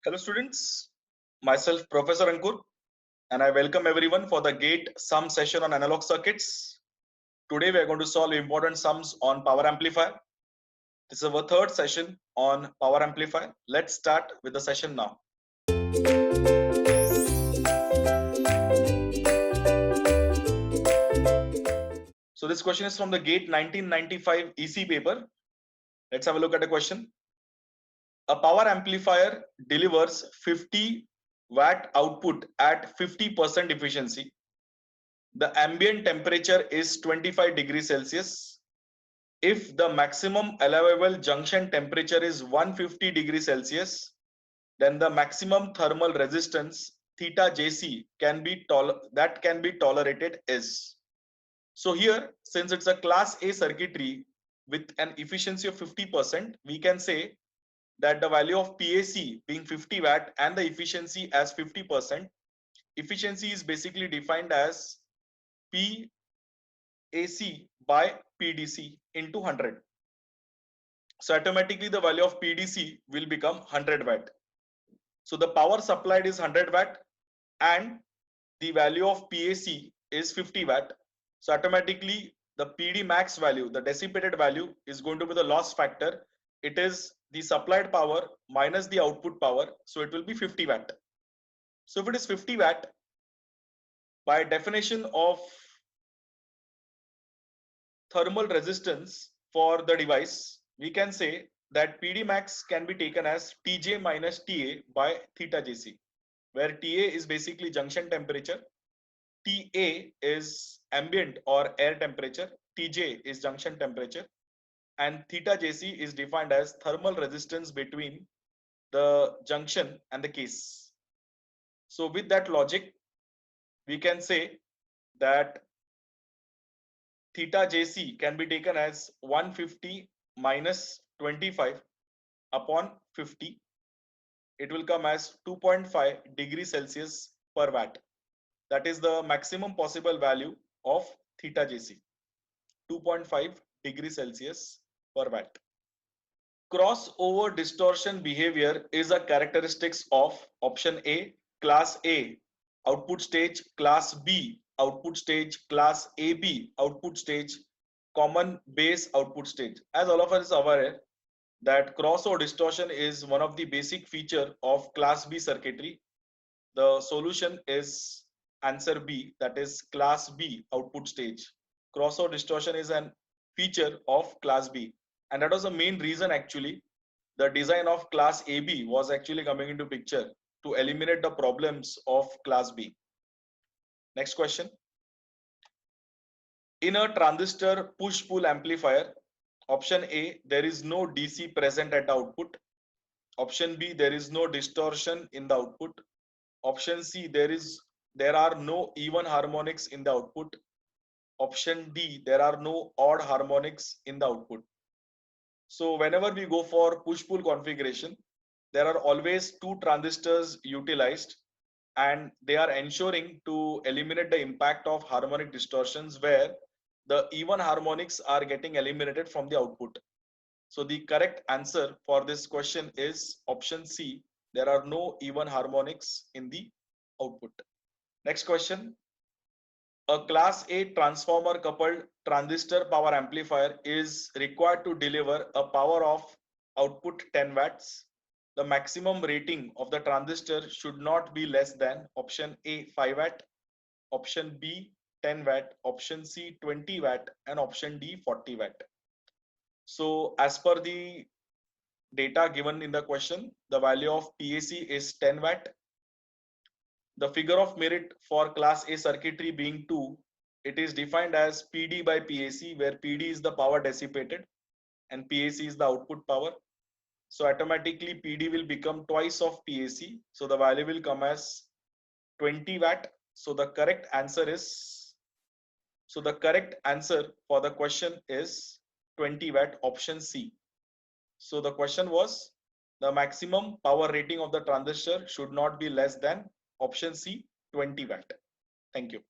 Hello students, myself Professor Ankur and I welcome everyone for the GATE sum session on analog circuits. Today we are going to solve important sums on power amplifier. This is our third session on power amplifier. Let's start with the session now. So this question is from the GATE 1995 EC paper. Let's have a look at the question. A power amplifier delivers 50 watt output at 50% efficiency. The ambient temperature is 25 degrees Celsius. If the maximum allowable junction temperature is 150 degrees Celsius, then the maximum thermal resistance theta Jc can be tolerated is. So here, since it's a class A circuitry with an efficiency of 50%, we can say that the value of PAC being 50 watt and the efficiency as 50%, efficiency is basically defined as PAC by PDC into 100. So automatically the value of PDC will become 100 watt. So the power supplied is 100 watt and the value of PAC is 50 watt. So automatically the PD max value, the dissipated value, is going to be the loss factor. It is the supplied power minus the output power. So it will be 50 watt. So if it is 50 watt, by definition of thermal resistance for the device, we can say that PD max can be taken as Tj minus Ta by theta Jc, where Ta is basically junction temperature, Ta is ambient or air temperature, Tj is junction temperature, and theta Jc is defined as thermal resistance between the junction and the case. So with that logic, we can say that theta Jc can be taken as 150 minus 25 upon 50. It will come as 2.5 degrees Celsius per watt. That is the maximum possible value of theta Jc, 2.5 degrees Celsius per watt. Crossover distortion behavior is a characteristics of option A, class A output stage, class B output stage, class AB output stage, common base output stage. As all of us are aware that crossover distortion is one of the basic feature of class B circuitry. The solution is answer B, that is class B output stage. Crossover distortion is an feature of class B, and that was the main reason actually the design of class AB was actually coming into picture to eliminate the problems of class B. Next question. In a transistor push-pull amplifier, option A, there is no DC present at the output. Option B, there is no distortion in the output. Option C, there are no even harmonics in the output. Option D, there are no odd harmonics in the output. So whenever we go for push-pull configuration, there are always two transistors utilized, and they are ensuring to eliminate the impact of harmonic distortions where the even harmonics are getting eliminated from the output. So the correct answer for this question is option C. There are no even harmonics in the output. Next question. A class A transformer coupled transistor power amplifier is required to deliver a power of output 10 watts. The maximum rating of the transistor should not be less than option A 5 watt, option B 10 watt, option C 20 watt, and option D 40 watt. So as per the data given in the question, the value of PAC is 10 watt. The figure of merit for class A circuitry being 2, it is defined as PD by PAC, where PD is the power dissipated and PAC is the output power. So automatically PD will become twice of PAC. So the value will come as 20 watt. So the correct answer for the question is 20 watt, option C. So the question was the maximum power rating of the transistor should not be less than option C 20 watt. Thank you.